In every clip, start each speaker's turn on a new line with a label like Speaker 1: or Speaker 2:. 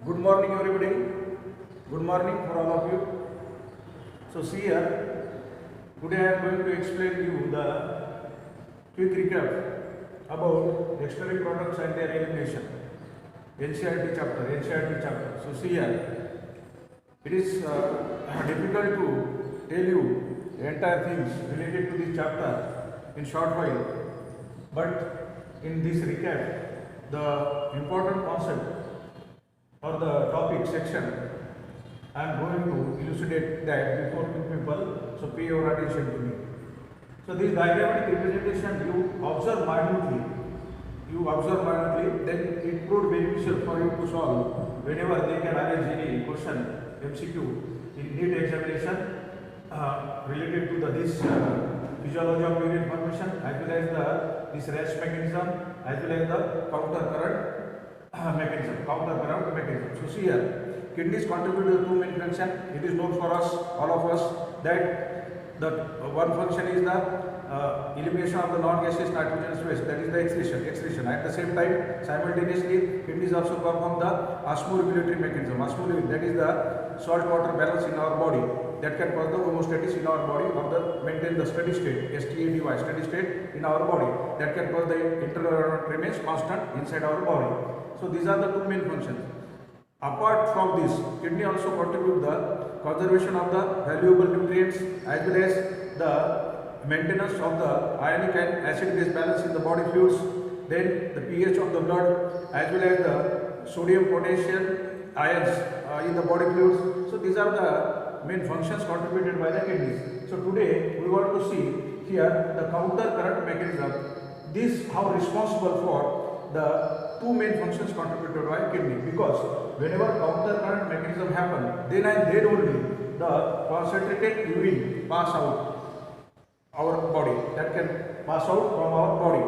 Speaker 1: Good morning, everybody. Good morning for all of you. So, see here, today I am going to explain you the quick recap about dictionary products and their elimination. NCERT chapter. So, see here, it is difficult to tell you the entire things related to this chapter in short while, but in this recap, the important concept or the topic section, I am going to elucidate that before you people, so pay your attention to me. So this diagrammatic representation you observe minutely, then it proved beneficial for you to solve whenever they can arrange any question, MCQ, in NEET examination related to this physiology of urine formation, as well as this rest mechanism, as well as the counter current mechanism. So see here, kidneys contribute to the two main functions. It is known for us, all of us, that the one function is the elimination of the non-gaseous nitrogenous waste, that is the excretion. At the same time, simultaneously, kidneys also perform the osmoregulatory mechanism. That is the salt water balance in our body that can cause the homeostasis in our body or maintain the steady state, steady state in our body, that can cause the internal remains constant inside our body. So these are the two main functions. Apart from this, kidney also contribute the conservation of the valuable nutrients as well as the maintenance of the ionic and acid-base balance in the body fluids, then the pH of the blood as well as the sodium, potassium, ions in the body fluids. So these are the main functions contributed by the kidneys. So today we want to see here the counter current mechanism. This how responsible for the two main functions contributed by kidney, because whenever counter current mechanism happen, then and then only the concentrated urine pass out our body, that can pass out from our body,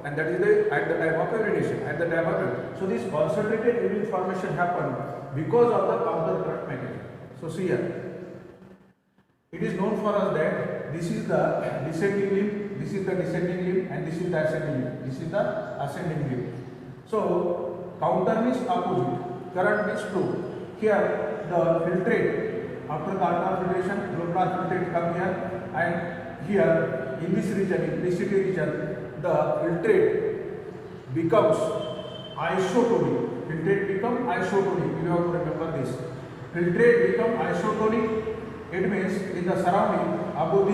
Speaker 1: and that is at the time of urination, So this concentrated urine formation happen because of the counter current mechanism. So see here, it is known for us that this is the descending limb, and this is the ascending limb. So counter means opposite, current means flow. Here the filtrate, after the ultrafiltration, glomerular filtrate come here, and here in this region, in PCT region, the filtrate becomes isotonic. You have to remember this. Filtrate become isotonic. It means in the surrounding above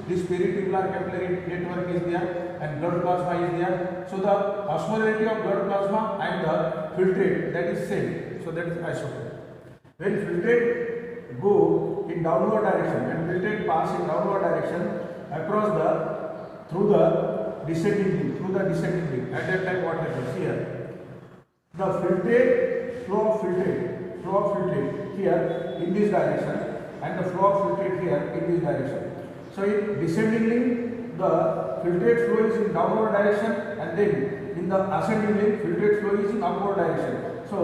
Speaker 1: this peritubular capillary network is there and blood plasma is there. So the osmolarity of blood plasma and the filtrate, that is same. So that is isotonic. When filtrate go in downward direction, when filtrate pass in downward direction across through the descending limb, at that time what happens here? The filtrate, flow of filtrate here in this direction, and the flow of filtrate here in this direction. So in descending limb, the filtrate flow is in downward direction, and then in the ascending limb, filtrate flow is in upward direction. So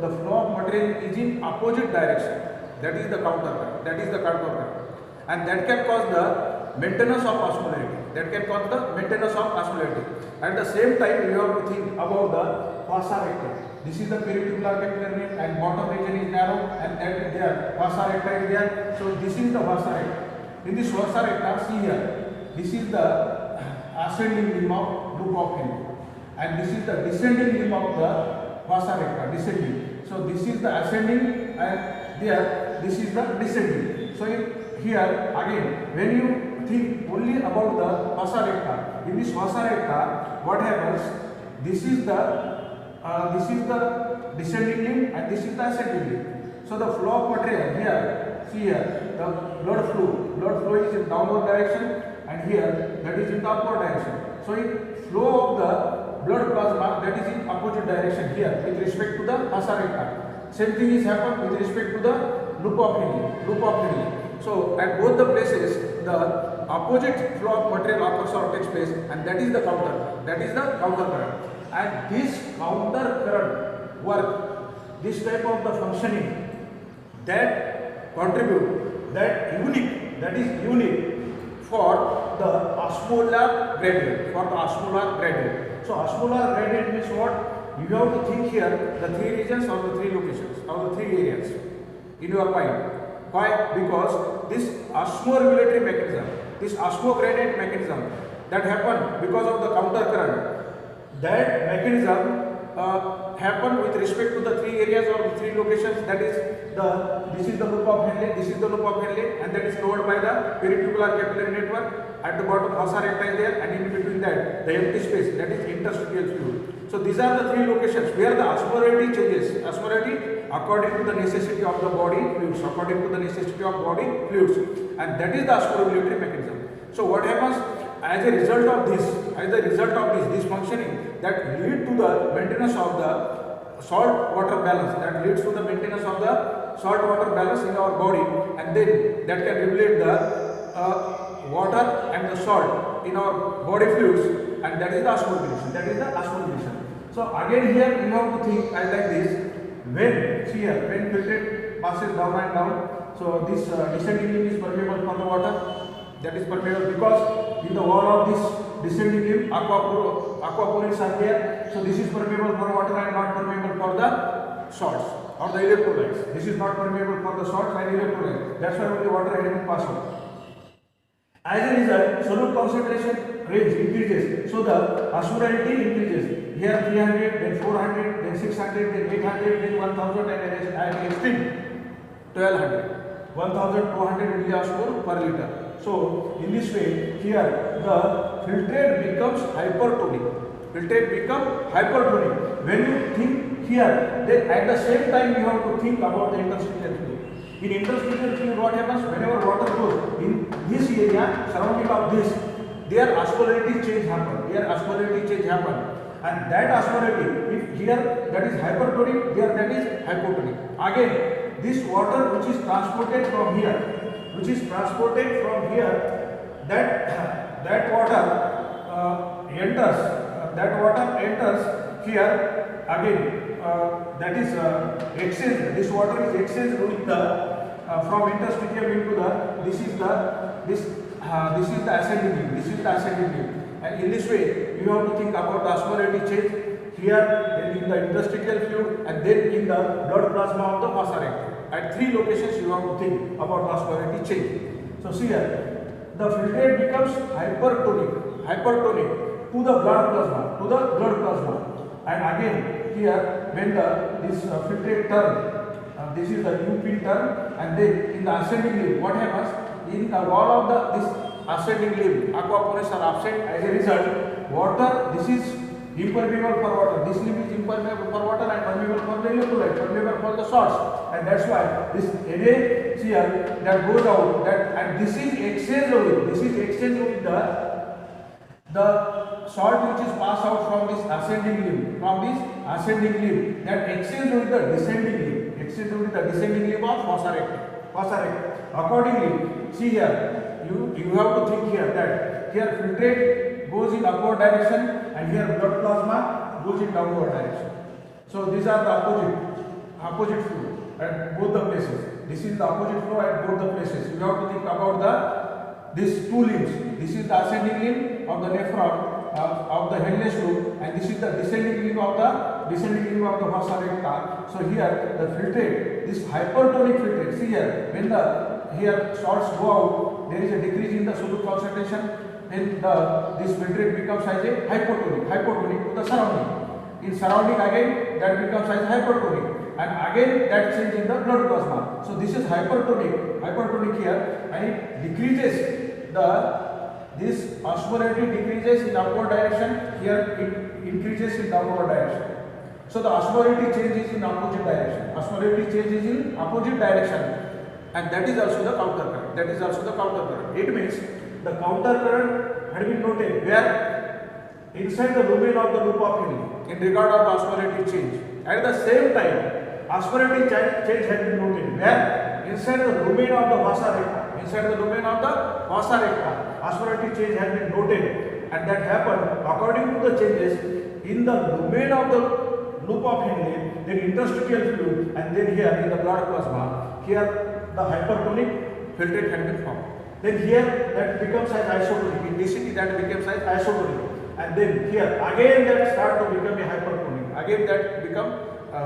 Speaker 1: the flow of material is in opposite direction. That is the counter current. And that can cause the maintenance of osmolarity. At the same time, you have to think about the fossa recta. This is the peritubular capillary and bottom region is narrow, and that is there. Fossa recta is there. So this is the fossa recta. In this fossa recta, see here, this is the ascending limb of loop of Henle, and this is the descending limb of the fossa recta, descending. So this is the ascending, and there this is the descending. So here again, when you think only about the fossa recta, in this fossa recta, what happens? This is the descending limb, and this is the ascending limb. So the flow of material here, see here, the blood flow is in downward direction, and here that is in the upward direction. So in flow of the blood plasma, that is in opposite direction here with respect to the fossa recta. Same thing is happened with respect to the loop of Henle. So at both the places, the opposite flow of material occurs or takes place, and that is the counter current. And this counter current work, this type of the functioning, that contribute, that is unique for the osmolar gradient. So osmolar gradient means what? You have to think here the three regions or the three locations or the three areas in your mind. Why? Because this osmoregulatory mechanism, this osmogradient mechanism that happened because of the counter current, that mechanism happen with respect to the three areas or the three locations. That is this is the loop of Henle, this is the loop of Henle, and that is covered by the peritubular capillary network. At the bottom fossa recta is there, and in between that the empty space, that is interstitial fluid. So these are the three locations where the osmolarity changes. Osmolarity according to the necessity of the body fluids, according to the necessity of body fluids, and that is the osmoregulatory mechanism. So what happens as a result of this functioning that lead to the maintenance of the salt water balance, that leads to the maintenance of the salt water balance in our body, and then that can regulate the water and the salt in our body fluids, and that is the osmoregulation. That is the osmoregulation. So again here you have to think as like this. When filtrate passes down and down, so this descending limb is permeable for the water. That is permeable because in the wall of this descending limb aquaponics are there. So this is permeable for water and not permeable for the salts or the electrolytes. This is not permeable for the salts and electrolytes. That's why only water element pass out. As a result, solute concentration range increases, so the osmolarity increases. Here 300, then 400, then 600, then 800, then 1000, and at extreme 1200, 1200 milliosmol per liter. So in this way, here the filtrate becomes hypertonic. Filtrate become hypertonic. When you think here, then at the same time you have to think about the interstitial fluid. In interstitial fluid, what happens whenever water goes in this area surrounding of this, their osmolarity change happen. And that osmolarity, if here that is hypertonic, here that is hypotonic. Again, this water which is transported from here, that water enters here again. That is exchange. This water is exchanged with the from interstitium into the this is the ascending limb. This is the ascending limb. And in this way, you have to think about the osmolarity change here, then in the interstitial fluid, and then in the blood plasma of the fossa recta. At three locations, you have to think about the osmolarity change. So see here, the filtrate becomes hypertonic to the blood plasma, and again here when this filtrate turn, this is the U-pin turn, and then in the ascending limb, what happens in the wall of this ascending limb, aquaponics are absent. As a result, water, this is impermeable for water. This limb is impermeable for water and permeable for the electrolyte, permeable for the salts, and that's why this NaCl that goes out, and this is exchanged with the salt which is passed out from this ascending limb, that exchange with the descending limb of fossa recta. Accordingly, see here, you have to think here that here filtrate goes in upward direction and here blood plasma goes in downward direction. So these are the opposite flow at both the places. This is the opposite flow at both the places. You have to think about these two limbs. This is the ascending limb of the nephron of the Henle's loop, and this is the descending limb of the fossa recta. So here the filtrate, this hypertonic filtrate. See here, when here salts go out, there is a decrease in the solute concentration. Then this filtrate becomes as a hypotonic to the surrounding. In surrounding again, that becomes as hypertonic, and again that change in the blood plasma. So this is hypertonic here, and it decreases this osmolarity decreases in upward direction. Here it increases in downward direction. So the osmolarity changes in opposite direction. And that is also the counter current. It means the counter current had been noted where inside the lumen of the loop of Henle in regard of the osmolarity change. At the same time, osmolarity change had been noted where inside the lumen of the fossa recta, osmolarity change had been noted, and that happened according to the changes in the lumen of the loop of Henle, then interstitial fluid, and then here in the blood plasma. Here the hypertonic filtrate had been formed. Then here that becomes as isotonic. In density that becomes as isotonic, and then here again that start to become a hypertonic. Again that become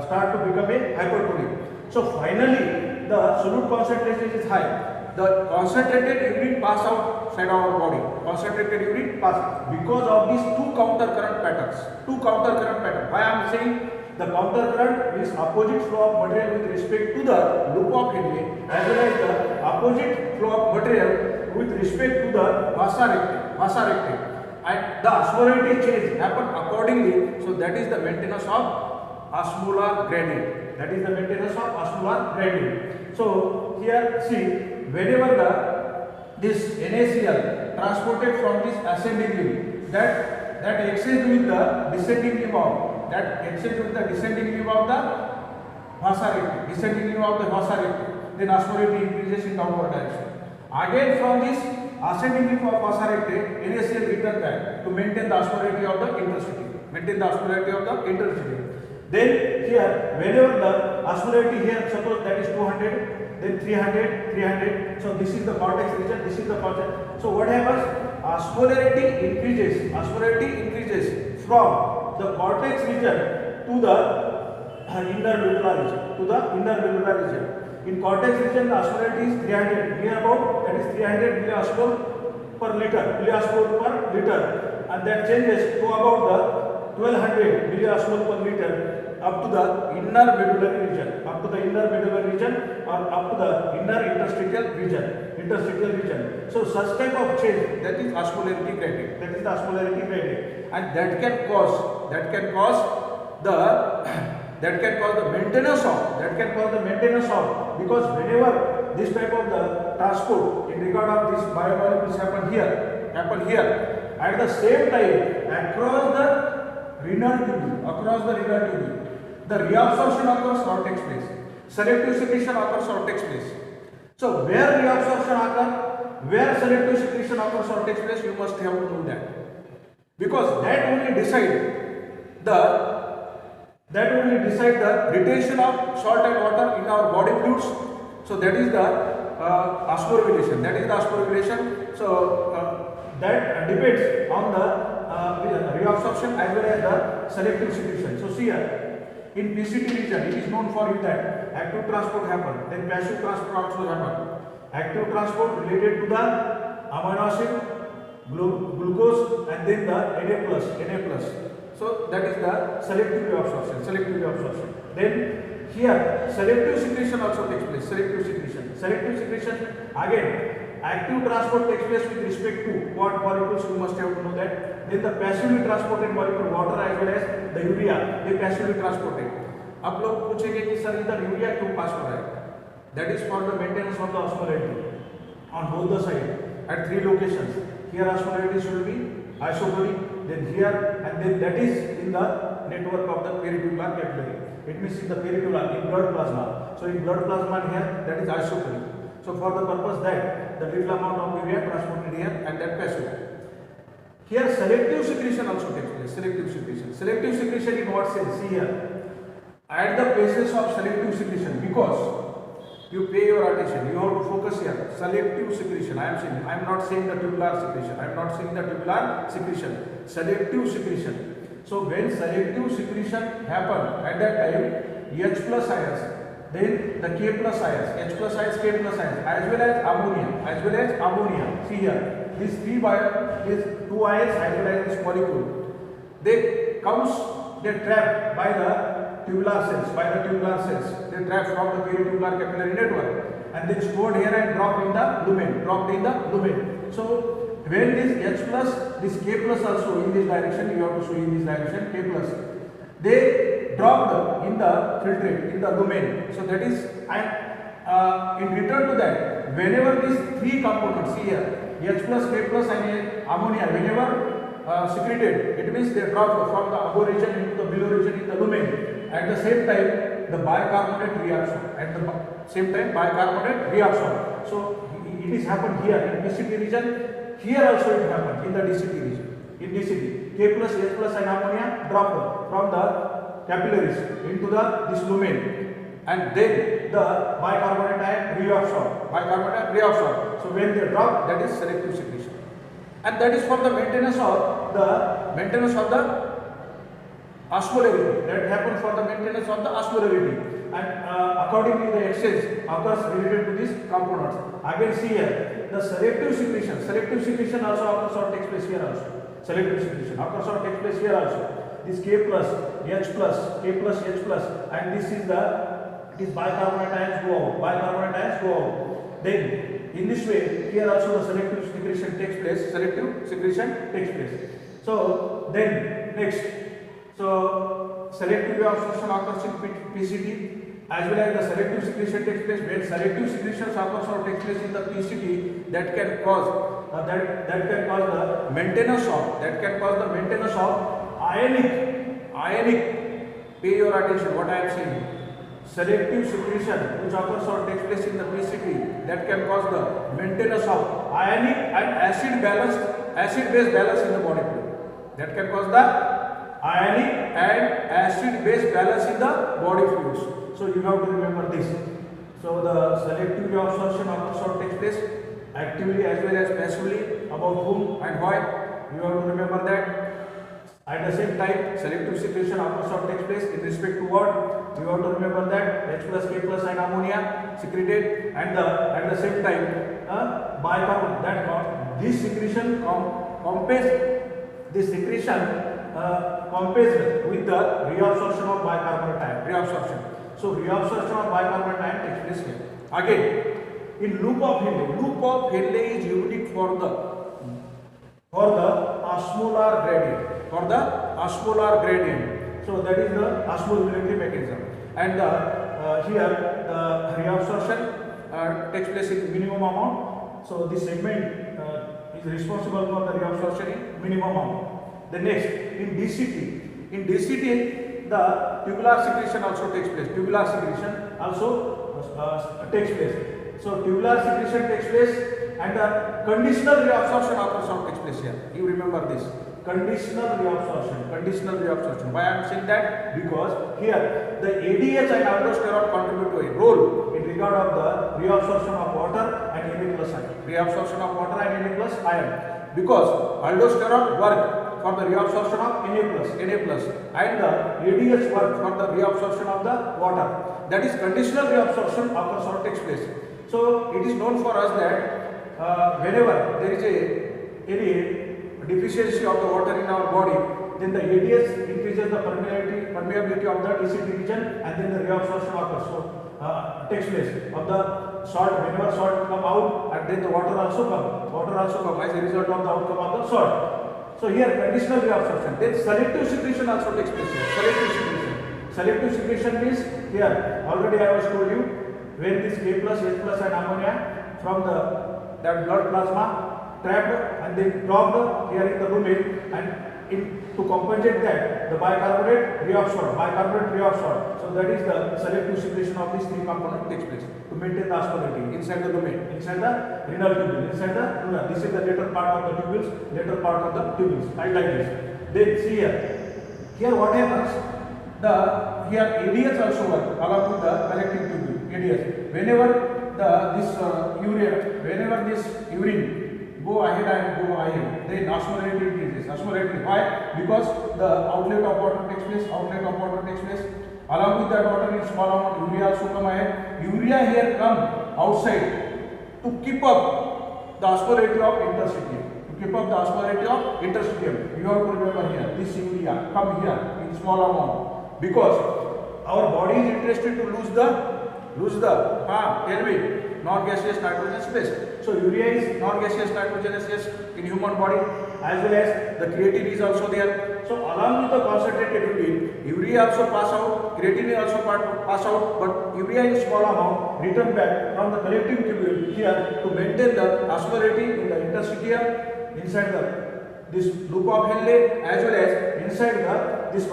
Speaker 1: start to become a hypertonic. So finally the solute concentration is high. The concentrated urine pass outside our body. Concentrated urine pass because of these two counter current patterns. Two counter current patterns. Why I am saying the counter current is opposite flow of material with respect to the loop of Henle, as well as the opposite flow of material with respect to the vasa recti. And the osmolarity change happen accordingly. So that is the maintenance of osmolar gradient. That is the maintenance of osmolar gradient. So here see, whenever this NaCl transported from this ascending limb, that exchange with the descending limb of the vasa recti, descending limb of the vasa recti, then osmolarity increases in downward direction. Again from this ascending limb of vasa recti, NaCl return back to maintain the osmolarity of the intercity. Then here, whenever the osmolarity here, suppose that is 200, then 300. So this is the cortex region, this is the cortex. So what happens? Osmolarity increases from the cortex region to the inner valvular region. In cortex region, the osmolarity is 300, near about, that is 300 milliosmol per liter, and that changes to about the 1200 milliosmol per liter up to the inner medullary region, or up to the inner interstitial region. So such type of change, that is osmolarity gradient. And that can cause the maintenance of, because whenever this type of the transport in regard of these biomolecules happen here, at the same time across the renal tubule, the reabsorption occurs or takes place, selective secretion occurs or takes place. So where reabsorption occurs, where selective secretion occurs or takes place, you must have to know that, because that only decide the retention of salt and water in our body fluids. So that is the osmoregulation. So that depends on the reabsorption as well as the selective secretion. So see here, in PCT region, it is known for you that active transport happen, then passive transport also happen. Active transport related to the amino acid, glucose, and then the Na+. So that is the selective reabsorption. Then here selective secretion also takes place. Selective secretion again. Active transport takes place with respect to what molecules, you must have to know that. Then the passively transported molecule, water as well as the urea, they passively transported. अब लोग पूछेंगे कि sir इधर urea क्यों पास हो रहा है? That is for the maintenance of the osmolarity on both the sides at three locations. Here osmolarity should be isotonic, then here, and then that is in the network of the peritubular capillary. It means in the peritubular, in blood plasma. So in blood plasma here, that is isotonic. So for the purpose that the little amount of urea transported here and that passive. Here selective secretion also takes place. Selective secretion in what sense? See here. At the places of selective secretion, because you pay your attention, you have to focus here. Selective secretion. I am not saying the tubular secretion. Selective secretion. So when selective secretion happen at that time, H plus ions, then the K plus ions, H plus ions, K plus ions, as well as ammonia. See here, these two ions as well as this molecule, they trap by the tubular cells, they trap from the peritubular capillary network and then stored here and dropped in the lumen. So when this H plus, this K plus also in this direction, you have to show in this direction, K plus, they dropped in the filtrate, in the lumen. So that is, and in return to that, whenever these three components, see here, H plus, K plus and ammonia, whenever secreted, it means they drop from the above region into the below region in the lumen. At the same time, the bicarbonate reabsorb. So it is happened here in PCT region. Here also it happened in the DCT region. In DCT, K plus, H plus and ammonia drop from the capillaries into this lumen, and then the bicarbonate ion reabsorb. So when they drop, that is selective secretion, and that is for the maintenance of the osmolarity. That happens for the maintenance of the osmolarity. And accordingly the exchange occurs related to these components. Again see here, the selective secretion also occurs or takes place here also. Selective secretion occurs or takes place here also. This K plus, H plus, K plus, H plus, and this is it is bicarbonate ions go out. Then in this way, here also the selective secretion takes place. So then next, so selective absorption occurs in PCT, as well as the selective secretion takes place. When selective secretion occurs or takes place in the PCT, that can cause the maintenance of ionic. Pay your attention what I am saying. Selective secretion which occurs or takes place in the PCT, that can cause the maintenance of ionic and acid-base balance in the body fluid. That can cause the ionic and acid-base balance in the body fluids. So you have to remember this. So the selective reabsorption occurs or takes place actively as well as passively. About whom and why, you have to remember that. At the same time, selective secretion occurs or takes place in respect to what? You have to remember that H plus, K plus and ammonia secreted, and at the same time bicarbonate. That this secretion compensates with the reabsorption of bicarbonate ion. So reabsorption of bicarbonate ion takes place here. Again, in loop of Henle is unique for the osmolar gradient. So that is the osmoregulatory mechanism. And here the reabsorption takes place in minimum amount. So this segment is responsible for the reabsorption in minimum amount. The next, in DCT, the tubular secretion also takes place. So tubular secretion takes place, and the conditional reabsorption occurs or takes place here. You remember this. Conditional reabsorption. Why I am saying that? Because here the ADH and aldosterone contribute to a role in regard of the reabsorption of water and Na plus ion. Because aldosterone work for the reabsorption of Na+, and the ADH work for the reabsorption of the water. That is conditional reabsorption occurs or takes place. So it is known for us that whenever there is any deficiency of the water in our body, then the ADH increases the permeability of the DCT region, and then the reabsorption occurs. So takes place of the salt. Whenever salt come out, and then the water also come as a result of the outcome of the salt. So here conditional reabsorption. Then selective secretion also takes place here. Selective secretion means here already I was told you, when this K plus, H plus and ammonia from that blood plasma trapped and then dropped here in the lumen, and to compensate that, the bicarbonate reabsorbed. So that is the selective secretion of these three components takes place to maintain the osmolarity inside the lumen, inside the renal tubule, inside the luna. This is the later part of the tubules, like this. Then see here what happens? Here ADH also work along with the collecting tubule. ADH. Whenever this urine go ahead, then osmolarity increases. Why? Because the outlet of water takes place. Along with that water in small amount, urea also come ahead. Urea here come outside to keep up the osmolarity of interstitium. You have to remember here, this urea come here in small amount, because our body is interested to lose the non-gaseous nitrogenous space. So urea is non-gaseous nitrogenous gas in human body, as well as the creatine is also there. So along with the concentrated urine, urea also pass out, creatine also pass out, but urea in small amount return back from the collecting tubule here to maintain the osmolarity in the interstitium, inside this loop of Henle, as well as inside this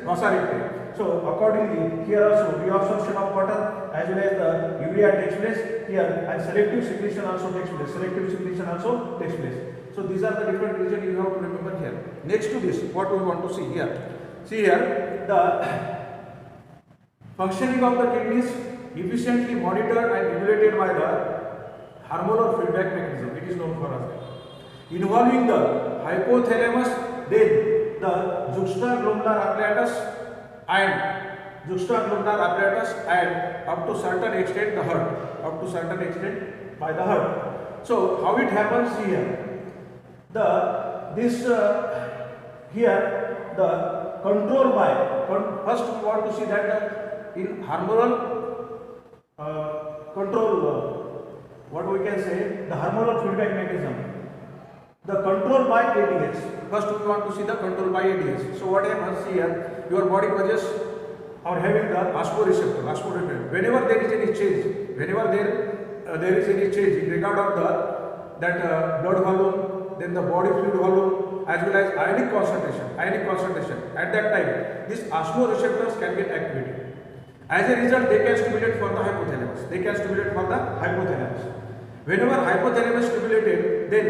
Speaker 1: vasa recti. So accordingly, here also reabsorption of water as well as the urea takes place here, and selective secretion also takes place. So these are the different regions you have to remember here. Next to this, what we want to see here. See here, the functioning of the kidneys efficiently monitored and regulated by the hormonal feedback mechanism. It is known for us. Involving the hypothalamus, then the juxtaglomerular apparatus and up to certain extent the heart, up to certain extent by the heart. So how it happens here? Here the control by first we want to see that in hormonal control, what we can say, the hormonal feedback mechanism, the control by ADH. First we want to see the control by ADH. So what happens here, your body possesses or having the osmoreceptor. Whenever there is any change, whenever there is any change in regard of that blood volume, then the body fluid volume, as well as ionic concentration, at that time these osmoreceptors can get activated. As a result, they can stimulate for the hypothalamus. Whenever hypothalamus stimulated, then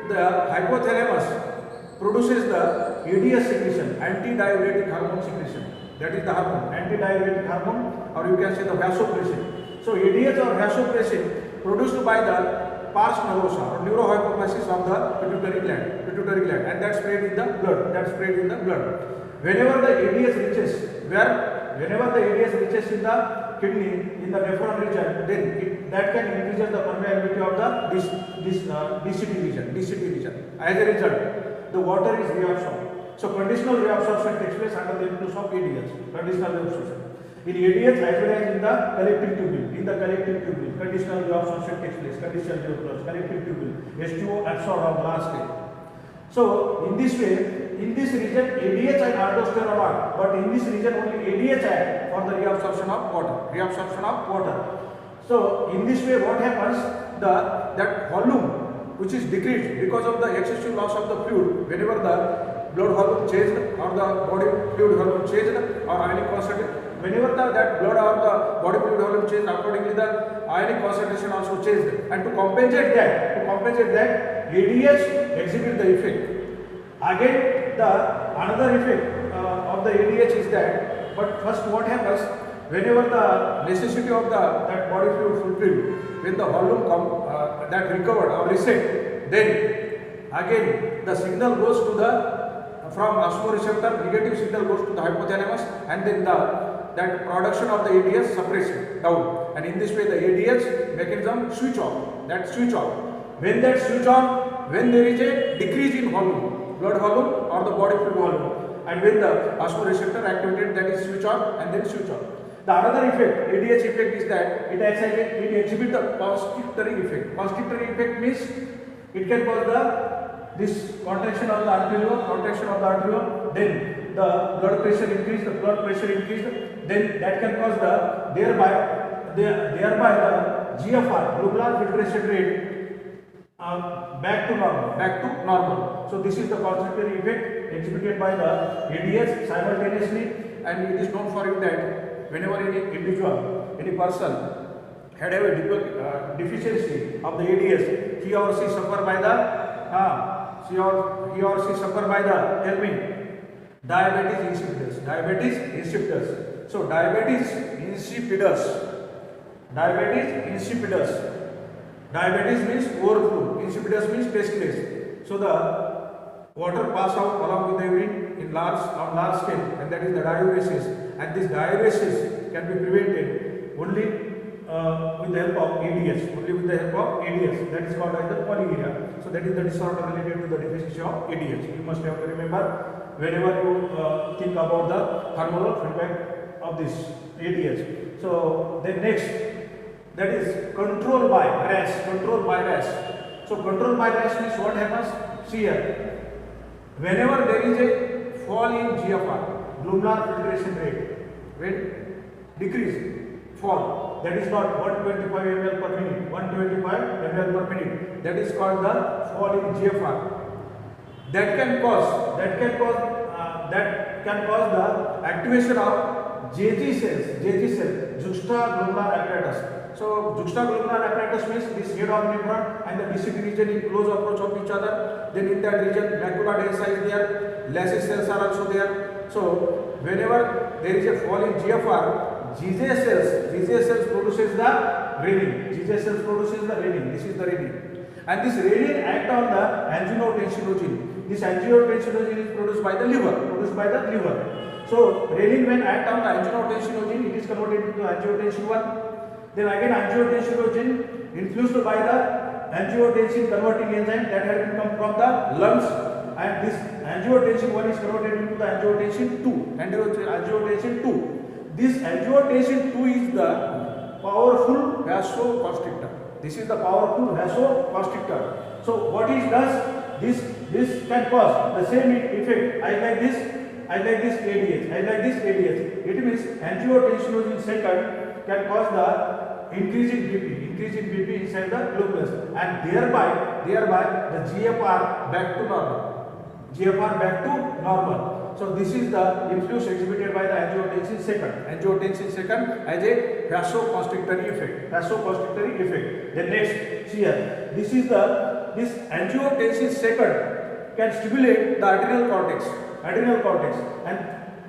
Speaker 1: the hypothalamus produces the ADH secretion, antidiuretic hormone secretion. That is the hormone, antidiuretic hormone, or you can say the vasopressin. So ADH or vasopressin produced by the pars nervosa or neurohypophysis of the pituitary gland, and that spread in the blood. Whenever the ADH reaches in the kidney, in the nephron region, then that can increase the permeability of the DCT region. As a result, the water is reabsorbed. So conditional reabsorption takes place under the influence of ADH. Conditional reabsorption. In ADH as well as in the collecting tubule, conditional reabsorption takes place. Collecting tubule, H2O absorbed on the large scale. So in this way, in this region ADH and aldosterone are, but in this region only ADH act for the reabsorption of water. So in this way, what happens? That volume which is decreased because of the excessive loss of the fluid, whenever the blood volume changed or the body fluid volume changed or ionic concentration, whenever that blood or the body fluid volume changed, accordingly the ionic concentration also changed, and to compensate that ADH exhibit the effect. Again, another effect of the ADH is that, but first what happens, whenever the necessity of that body fluid fulfilled, when the volume that recovered or reset, then again the signal goes to from osmoreceptor, negative signal goes to the hypothalamus, and then that production of the ADH suppressed down, and in this way the ADH mechanism switch off. When that switch on, when there is a decrease in volume, blood volume or the body fluid volume, and when the osmoreceptor activated, that is switch on and then switch off. The another effect, ADH effect, is that it exhibits the constrictory effect. Means it can cause this contraction of the arteriole, then the blood pressure increase, then that can cause thereby the GFR, glomerular filtration rate, back to normal. So this is the constrictory effect exhibited by the ADH simultaneously, and it is known for it that whenever any person had a deficiency of the ADH, he or she suffer by the tell me, diabetes insipidus. So diabetes means overflow, insipidus means tasteless. So the water pass out along with the urine on large scale, and that is the diuresis. And this diuresis can be prevented only with the help of ADH. That is called as the polyuria. So that is the disorder related to the deficiency of ADH. You must have to remember whenever you think about the hormonal feedback of this ADH. So then next, that is control by rash. So control by rash means what happens? See here, whenever there is a fall in GFR, glomerular filtration rate, when decrease, fall, that is not 125 ml per minute, 125 ml per minute, that is called the fall in GFR. That can cause the activation of JG cells, juxtaglomerular apparatus. So juxtaglomerular apparatus means this head of nephron and the DCT region in close approach of each other. Then in that region, macula densa is there, Lassus cells are also there. So whenever there is a fall in GFR, GJ cells produces the renin. This is the renin. And this renin act on the angiotensinogen. This angiotensinogen is produced by the liver. So renin, when act on the angiotensinogen, it is converted into angiotensin 1. Then again angiotensinogen influenced by the angiotensin converting enzyme that has been come from the lungs, and this angiotensin 1 is converted into the angiotensin 2. This angiotensin 2 is the powerful vasoconstrictor. This is the powerful vasoconstrictor. So what it does? This can cause the same effect as like this ADH. It means angiotensinogen second can cause the increase in BP inside the glomerulus, and thereby the GFR back to normal. So this is the influence exhibited by the angiotensin second as a vasoconstrictory effect. Then next here, this angiotensin second can stimulate the adrenal cortex, and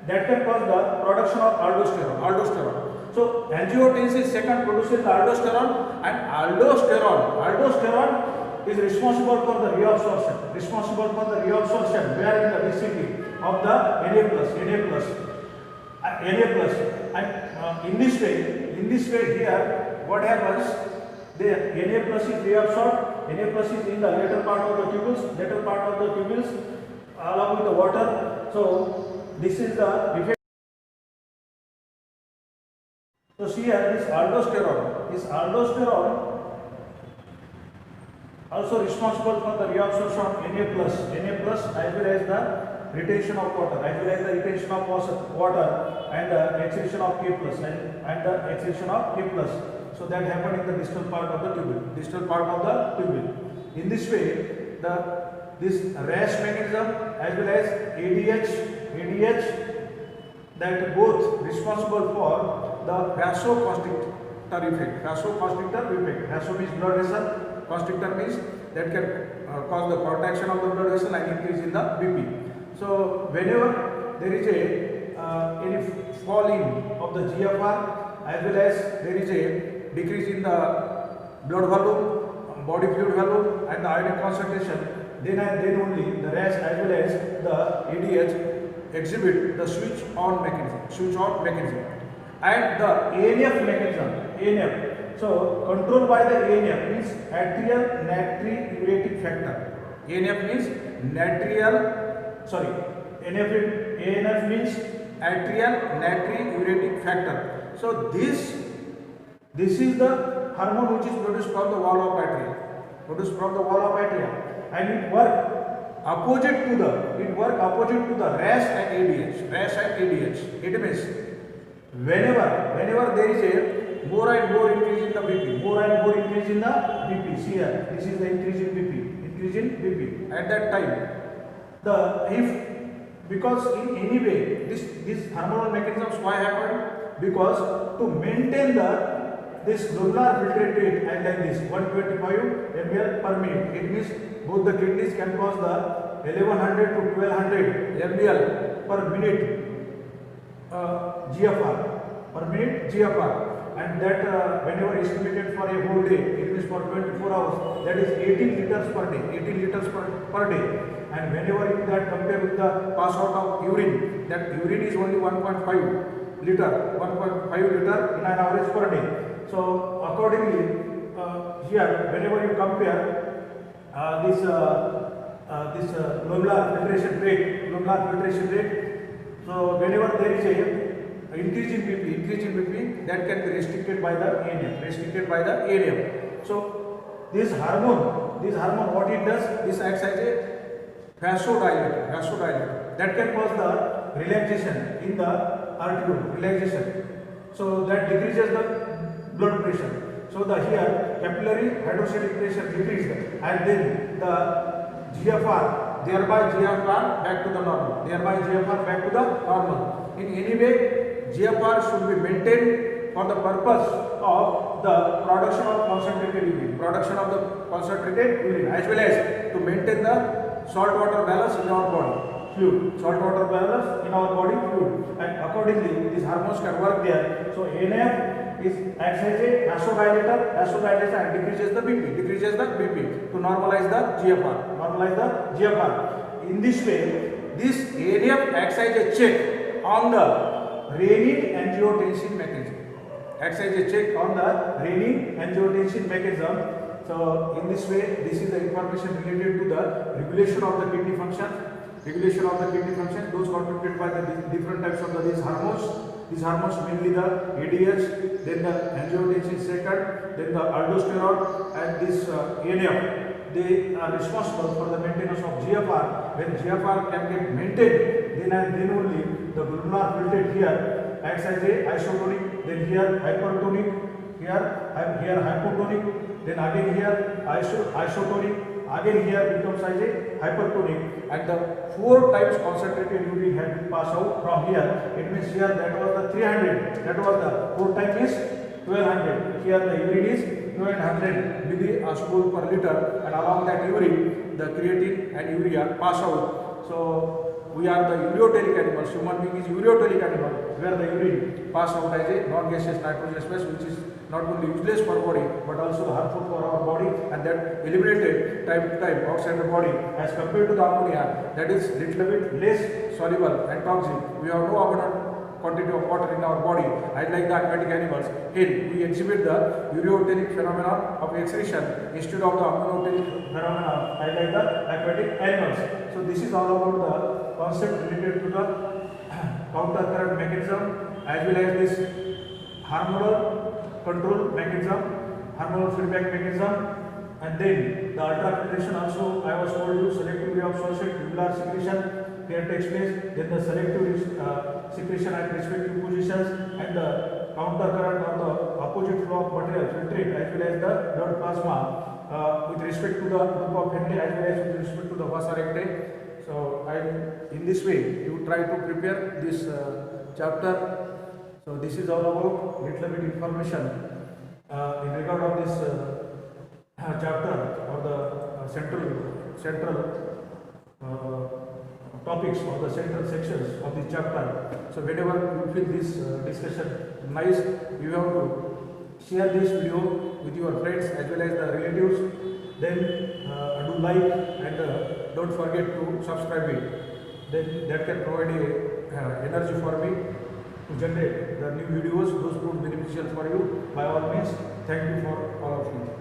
Speaker 1: that can cause the production of aldosterone. So angiotensin second produces the aldosterone, and aldosterone is responsible for the reabsorption where in the vicinity of the Na+. And in this way here, what happens? The Na+ is reabsorbed. Na+ is in the later part of the tubules along with the water. So this is the effect. So see here, this aldosterone also responsible for the reabsorption of Na+, as well as the retention of water, and the excretion of K+, and the excretion of K+. So that happened in the distal part of the tubule. In this way, this RAS mechanism as well as ADH, that both responsible for the vasoconstrictor effect. Vaso means blood vessel. Constrictor means that can cause the contraction of the blood vessel and increase in the BP. So whenever there is any fall in of the GFR, as well as there is a decrease in the blood volume, body fluid volume, and the iron concentration, then only the RAS as well as the ADH exhibit the switch on mechanism. And the ANF mechanism, so controlled by the ANF means atrial natriuretic factor. ANF means ANF means atrial natriuretic factor. So this is the hormone which is produced from the wall of atria, and it work opposite to the RAS and ADH. It means whenever there is a more and more increase in the BP, see here, this is the increase in BP. At that time, because in any way this hormonal mechanisms why happened? Because to maintain this glomerular filtrate rate at like this 125 ml per minute, it means both the kidneys can cause the 1100 to 1200 ml per minute GFR, and that whenever estimated for a whole day, it means for 24 hours, that is 18 liters per day. And whenever you that compare with the pass out of urine, that urine is only 1.5 liter in an average per day. So accordingly, here whenever you compare this glomerular filtration rate, so whenever there is a increase in BP, that can be restricted by the ANF. So this hormone, what it does? This acts as a vasodilator. That can cause the relaxation in the arteriole, so that decreases the blood pressure. So here capillary hydrostatic pressure decreases, and then the GFR, thereby GFR back to the normal. In any way, GFR should be maintained for the purpose of the production of concentrated urine, as well as to maintain the salt water balance in our body fluid. And accordingly, these hormones can work there. So ANF acts as a vasodilator and decreases the BP to normalize the GFR. In this way, this ANF acts as a check on the renin-angiotensin mechanism. Acts as a check on the renin-angiotensin mechanism. So in this way, this is the information related to the regulation of the kidney function. Regulation of the kidney function, those contributed by the different types of these hormones. These hormones mainly the ADH, then the angiotensin second, then the aldosterone, and this ANF. They are responsible for the maintenance of GFR. When GFR can get maintained, then only the glomerular filtrate here acts as a isotonic, then here hypertonic, here hypotonic, then again here isotonic, again here becomes as a hypertonic, and the 4 times concentrated urine had been passed out from here. It means here that was the 300, that was the 4 times is 1200. Here the urine is 1200 millismol per liter, and along that urine the creatine and urea pass out. So we are the ureotelic animals. Human being is ureotelic animal, where the urine pass out as a non-gaseous nitrogenous waste, which is not only useless for body but also harmful for our body, and that eliminated time to time outside the body, as compared to the ammonia that is little bit less soluble and toxic. We have no abundant quantity of water in our body, unlike the aquatic animals. Here we exhibit the ureotelic phenomenon of excretion instead of the ammonotelic phenomenon, unlike the aquatic animals. So this is all about the concept related to the counter current mechanism, as well as this hormonal control mechanism, hormonal feedback mechanism, and then the ultrafiltration also. I was told you selectivity of solute tubular secretion here takes place, then the selective secretion at respective positions, and the counter current or the opposite flow of material filtrate, as well as the blood plasma with respect to the group of Henle as well as with respect to the vas arrecti. So in this way you try to prepare this chapter. So this is all about little bit information in regard of this chapter, or the central topics or the central sections of this chapter. So whenever you feel this discussion nice, you have to share this video with your friends as well as the relatives. Then do like, and don't forget to subscribe it. Then that can provide a energy for me to generate the new videos. Those prove beneficial for you. By all means, thank you for all of you.